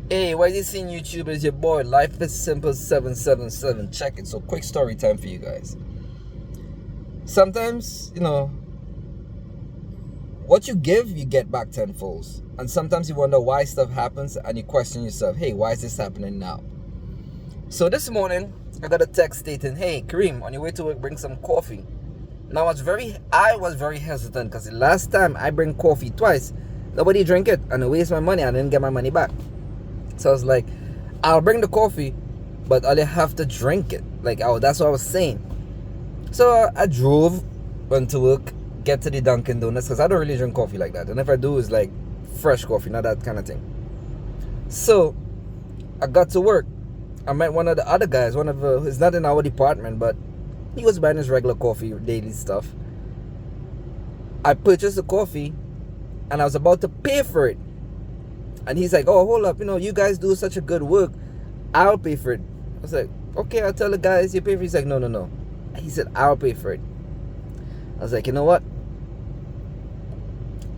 Hey, why is this in YouTube? It's your boy, Life is Simple 777. Check it. So, quick story time for you guys. Sometimes, what you give, you get back tenfold. And sometimes you wonder why stuff happens and you question yourself, hey, why is this happening now? So, this morning, I got a text stating, hey, Kareem, on your way to work, bring some coffee. Now, I was very hesitant because the last time I bring coffee twice, nobody drank it and I waste my money and I didn't get my money back. So I was like, I'll bring the coffee, but I'll have to drink it. That's what I was saying. So I drove, went to work, get to the Dunkin' Donuts, because I don't really drink coffee like that. And if I do, it's like fresh coffee, not that kind of thing. So I got to work. I met one of the other guys. He's not in our department, but he was buying his regular coffee, daily stuff. I purchased the coffee, and I was about to pay for it. And he's like, oh, hold up, you guys do such a good work. I'll pay for it. I was like, okay, I'll tell the guys you pay for it. He's like, no. He said, I'll pay for it. I was like, you know what?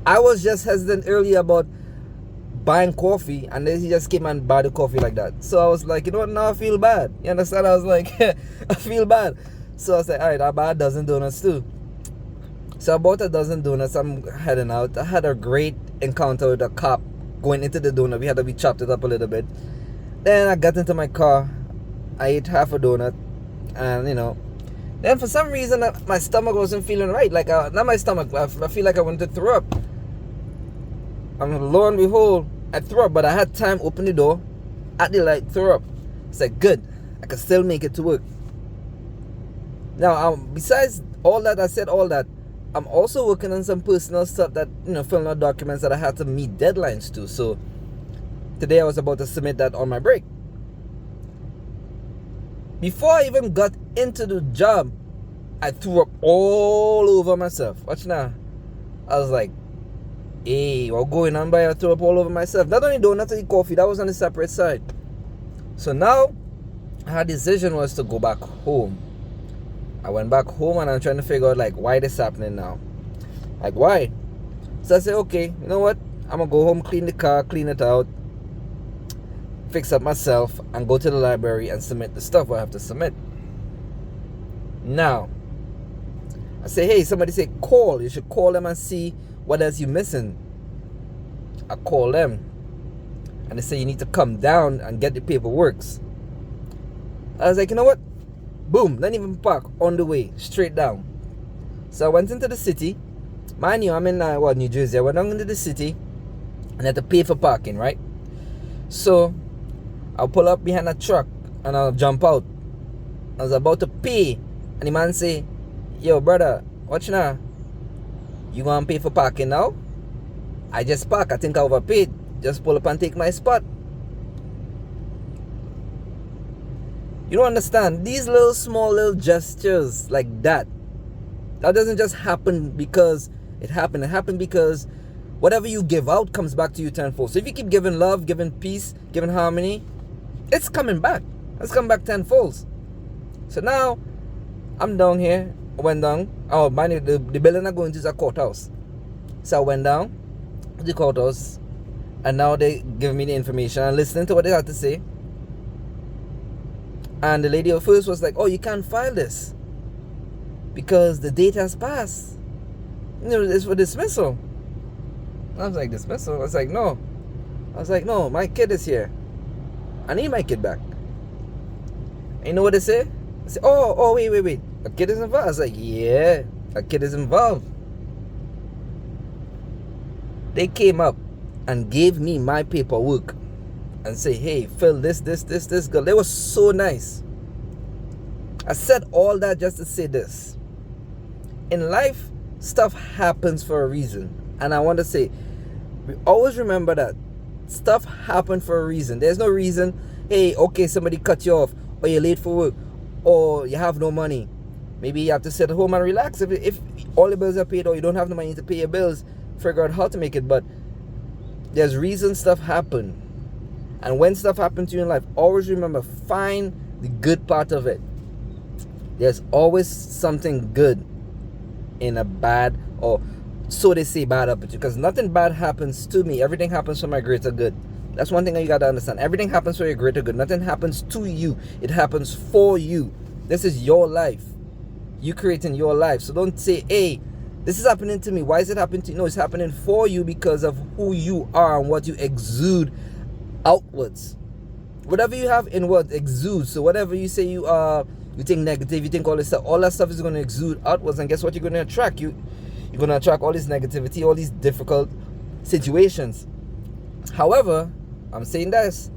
I was just hesitant earlier about buying coffee, and then he just came and bought the coffee like that. So I was like, you know what? Now I feel bad. You understand? I was like, I feel bad. So I was like, all right, I'll buy a dozen donuts too. So I bought a dozen donuts. I'm heading out. I had a great encounter with a cop going into the donut. We chopped it up a little bit. Then I got into my car. I ate half a donut, and then for some reason my stomach wasn't feeling right. Not my stomach. I feel like I wanted to throw up. And lo and behold, I threw up, but I had time. Open the door, at the light, throw up. It's like good. I could still make it to work. Now, besides all that, I said all that. I'm also working on some personal stuff that, filling out documents that I had to meet deadlines to. So today I was about to submit that on my break. Before I even got into the job, I threw up all over myself. Watch now. I was like, hey, what's going on, by I threw up all over myself. Not only donuts and coffee, that was on the separate side. So now, her decision was to go back home. I went back home and I'm trying to figure out why this happening now. Why? So I said, okay, you know what? I'm gonna go home, clean the car, clean it out, fix up myself, and go to the library and submit the stuff I have to submit. Now, I say, hey, somebody say call. You should call them and see what else you're missing. I call them and they say you need to come down and get the paperwork. I was like, you know what? Boom, not even park, on the way, straight down. So I went into the city. Mind you, I'm in New Jersey. I went down into the city and I had to pay for parking, right? So I'll pull up behind a truck and I'll jump out. I was about to pay, and the man say, yo, brother, watch now. You gonna pay for parking now? I just park. I think I overpaid. Just pull up and take my spot. You don't understand. These small gestures like that doesn't just happen because it happened. It happened because whatever you give out comes back to you tenfold. So if you keep giving love, giving peace, giving harmony, it's coming back. It's coming back tenfold. So now, I'm down here. I went down. Oh, mind you, the building I'm going to is a courthouse. So I went down to the courthouse, and now they give me the information. I'm listening to what they had to say. And the lady at first was like, oh, you can't file this because the date has passed. It's for dismissal. I was like, dismissal? I was like, no, my kid is here. I need my kid back. And you know what they say? They say, oh, wait. A kid is involved? I was like, yeah, a kid is involved. They came up and gave me my paperwork and say, hey, fill this, girl. They were so nice. I said all that just to say this. In life, stuff happens for a reason. And I want to say, we always remember that. Stuff happened for a reason. There's no reason, hey, okay, somebody cut you off, or you're late for work, or you have no money. Maybe you have to sit at home and relax. If all your bills are paid or you don't have the money to pay your bills, figure out how to make it. But there's reasons stuff happen. And when stuff happens to you in life, always remember, find the good part of it. There's always something good in a bad, or so they say, bad opportunity. Because nothing bad happens to me. Everything happens for my greater good. That's one thing that you got to understand. Everything happens for your greater good. Nothing happens to you. It happens for you. This is your life. You creating your life. So don't say, hey, this is happening to me. Why is it happening to you? No, it's happening for you because of who you are and what you exude outwards. Whatever you have inward exudes. So whatever you say you are, you think negative, you think all this stuff, all that stuff is going to exude outwards. And guess what? You're going to attract. You're going to attract all this negativity, all these difficult situations. However, I'm saying this,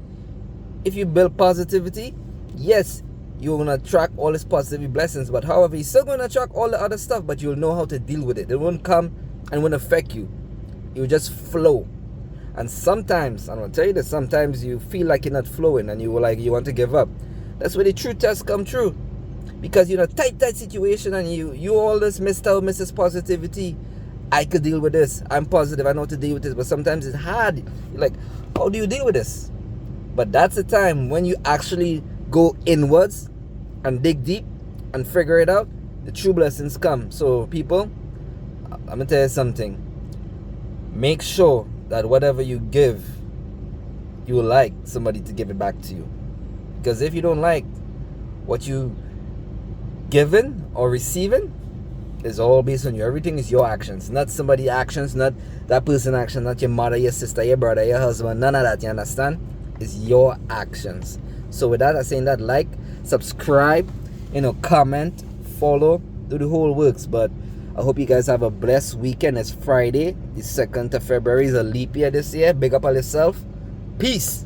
if you build positivity, yes, you're going to attract all these positive blessings. But however, you're still going to attract all the other stuff, but you'll know how to deal with it. It won't come and won't affect you. It will just flow. And sometimes, I'm going to tell you this, sometimes you feel like you're not flowing and you want to give up. That's where the true tests come true. Because you're in a tight situation and you all this Mr. Mrs. Positivity. I could deal with this. I'm positive. I know how to deal with this. But sometimes it's hard. You're like, how do you deal with this? But that's the time when you actually go inwards and dig deep and figure it out. The true blessings come. So people, I'm going to tell you something. Make sure that whatever you give, you will like somebody to give it back to you. Because if you don't like what you given or receiving, it's all based on you. Everything is your actions, not somebody's actions, not that person's action, not your mother, your sister, your brother, your husband, none of that, you understand? It's your actions. So with that, I'm saying that like, subscribe, comment, follow, do the whole works. But I hope you guys have a blessed weekend. It's Friday, the 2nd of February is a leap year this year. Big up on yourself. Peace.